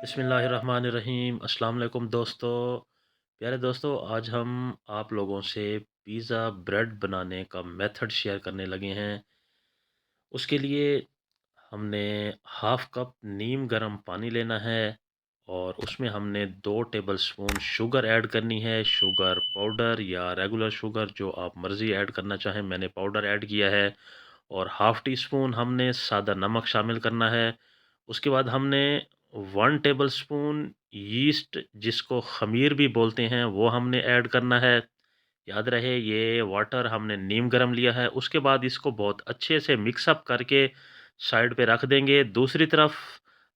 बिस्मिल्लाहिर्रहमानिर्रहीम। अस्सलाम वालेकुम दोस्तों। प्यारे दोस्तों, आज हम आप लोगों से पिज़्ज़ा ब्रेड बनाने का मेथड शेयर करने लगे हैं। उसके लिए हमने हाफ़ कप नीम गर्म पानी लेना है और उसमें हमने 2 टेबलस्पून शुगर ऐड करनी है। शुगर पाउडर या रेगुलर शुगर जो आप मर्ज़ी ऐड करना चाहें, मैंने पाउडर ऐड किया है। और हाफ़ टी स्पून हमने सादा नमक शामिल करना है। उसके बाद हमने 1 टेबलस्पून यीस्ट, जिसको ख़मीर भी बोलते हैं, वो हमने ऐड करना है। याद रहे ये वाटर हमने नीम गर्म लिया है। उसके बाद इसको बहुत अच्छे से मिक्स अप करके साइड पे रख देंगे। दूसरी तरफ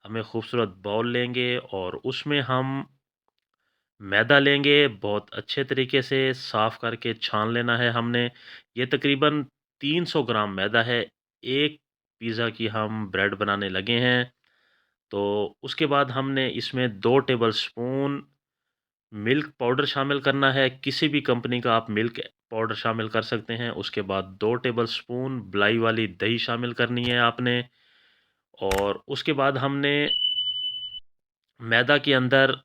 हमें खूबसूरत बाउल लेंगे और उसमें हम मैदा लेंगे। बहुत अच्छे तरीके से साफ़ करके छान लेना है हमने। ये तकरीबन 300 ग्राम मैदा है। एक पिज़्ज़ा की हम ब्रेड बनाने लगे हैं। तो उसके बाद हमने इसमें 2 टेबलस्पून मिल्क पाउडर शामिल करना है। किसी भी कंपनी का आप मिल्क पाउडर शामिल कर सकते हैं। उसके बाद 2 टेबलस्पून मलाई वाली दही शामिल करनी है आपने। और उसके बाद हमने मैदा के अंदर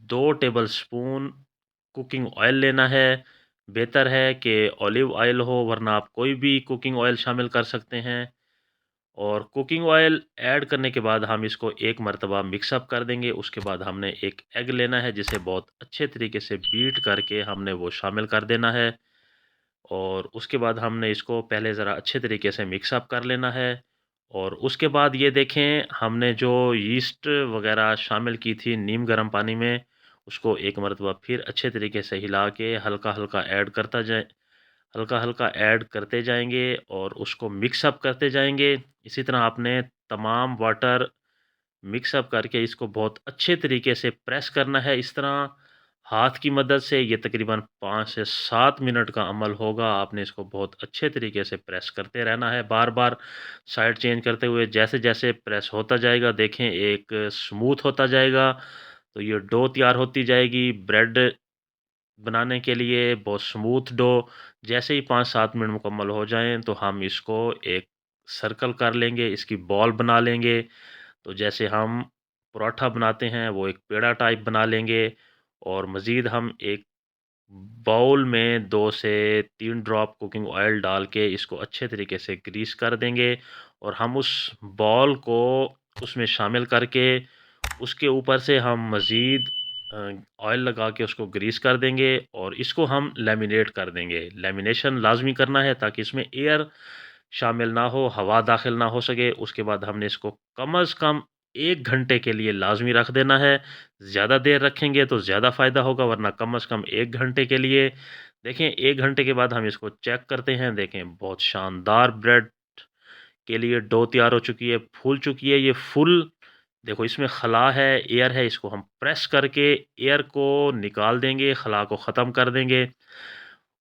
2 टेबलस्पून कुकिंग ऑयल लेना है। बेहतर है कि ऑलिव ऑयल हो, वरना आप कोई भी कुकिंग ऑयल शामिल कर सकते हैं। और कुकिंग ऑयल ऐड करने के बाद हम इसको एक मरतबा मिक्सअप कर देंगे। उसके बाद हमने एक एग लेना है, जिसे बहुत अच्छे तरीके से बीट करके हमने वो शामिल कर देना है। और उसके बाद हमने इसको पहले ज़रा अच्छे तरीके से मिक्सअप कर लेना है। और उसके बाद ये देखें, हमने जो यीस्ट वगैरह शामिल की थी नीम गर्म पानी में, उसको एक मरतबा फिर अच्छे तरीके से हिला के हल्का हल्का ऐड करता जाए, हल्का हल्का ऐड करते जाएंगे और उसको मिक्स अप करते जाएंगे। इसी तरह आपने तमाम वाटर मिक्स अप करके इसको बहुत अच्छे तरीके से प्रेस करना है। इस तरह हाथ की मदद से ये तकरीबन 5 से 7 मिनट का अमल होगा। आपने इसको बहुत अच्छे तरीके से प्रेस करते रहना है, बार बार साइड चेंज करते हुए। जैसे जैसे प्रेस होता जाएगा, देखें एक स्मूथ होता जाएगा, तो ये डो तैयार होती जाएगी ब्रेड बनाने के लिए। बहुत स्मूथ डो। जैसे ही 5-7 मिनट मुकम्मल हो जाएं तो हम इसको एक सर्कल कर लेंगे, इसकी बॉल बना लेंगे। तो जैसे हम पराठा बनाते हैं, वो एक पेड़ा टाइप बना लेंगे। और मज़ीद हम एक बाउल में 2 से 3 ड्रॉप कुकिंग ऑयल डाल के इसको अच्छे तरीके से ग्रीस कर देंगे। और हम उस बॉल को उसमें शामिल करके उसके ऊपर से हम मज़ीद ऑयल लगा के उसको ग्रीस कर देंगे और इसको हम लैमिनेट कर देंगे। लैमिनेशन लाज़मी करना है ताकि इसमें एयर शामिल ना हो, हवा दाखिल ना हो सके। उसके बाद हमने इसको कम अज़ कम 1 घंटे के लिए लाज़मी रख देना है। ज़्यादा देर रखेंगे तो ज़्यादा फ़ायदा होगा, वरना कम अज़ कम 1 घंटे के लिए। देखें 1 घंटे के बाद हम इसको चेक करते हैं। देखें बहुत शानदार ब्रेड के लिए डो तैयार हो चुकी है, फूल चुकी है। ये फुल देखो, इसमें खला है, एयर है। इसको हम प्रेस करके एयर को निकाल देंगे, खला को ख़त्म कर देंगे।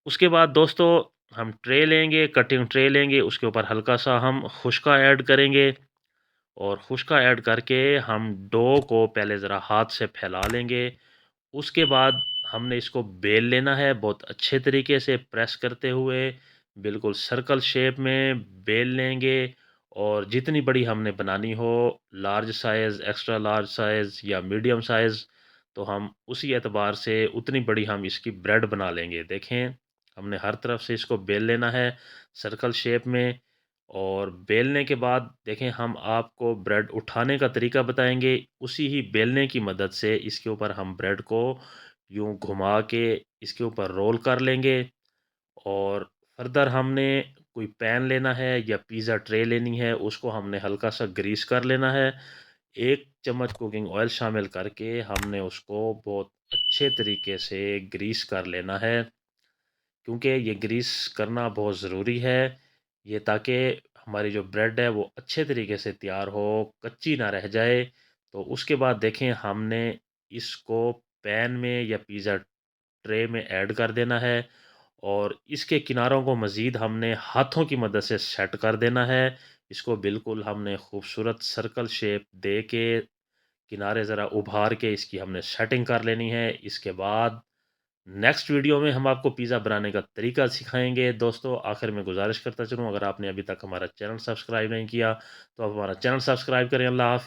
उसके बाद दोस्तों हम ट्रे लेंगे, कटिंग ट्रे लेंगे। उसके ऊपर हल्का सा हम खुश्का ऐड करेंगे और खुश्का ऐड करके हम डो को पहले ज़रा हाथ से फैला लेंगे। उसके बाद हमने इसको बेल लेना है, बहुत अच्छे तरीके से प्रेस करते हुए बिल्कुल सर्कल शेप में बेल लेंगे। और जितनी बड़ी हमने बनानी हो, large size, extra large size या मीडियम साइज़, तो हम उसी एतबार से उतनी बड़ी हम इसकी ब्रेड बना लेंगे। देखें, हमने हर तरफ से इसको बेल लेना है सर्कल शेप में। और बेलने के बाद देखें, हम आपको ब्रेड उठाने का तरीका बताएंगे। उसी ही बेलने की मदद से इसके ऊपर हम ब्रेड को यूं घुमा के इसके ऊपर रोल कर लेंगे। और फर्दर हमने कोई पैन लेना है या पिज़्ज़ा ट्रे लेनी है, उसको हमने हल्का सा ग्रीस कर लेना है। 1 चम्मच कुकिंग ऑयल शामिल करके हमने उसको बहुत अच्छे तरीके से ग्रीस कर लेना है, क्योंकि ये ग्रीस करना बहुत ज़रूरी है। ये ताकि हमारी जो ब्रेड है वो अच्छे तरीके से तैयार हो, कच्ची ना रह जाए। तो उसके बाद देखें, हमने इसको पैन में या पिज़्ज़ा ट्रे में ऐड कर देना है। और इसके किनारों को मज़ीद हमने हाथों की मदद से सेट कर देना है। इसको बिल्कुल हमने खूबसूरत सर्कल शेप दे के किनारे ज़रा उभार के इसकी हमने सेटिंग कर लेनी है। इसके बाद नेक्स्ट वीडियो में हम आपको पिज़्ज़ा बनाने का तरीका सिखाएंगे। दोस्तों, आखिर में गुजारिश करता चलूँ, अगर आपने अभी तक हमारा चैनल सब्सक्राइब नहीं किया तो आप हमारा चैनल सब्सक्राइब करें। अल्लाह हाफ़िज़।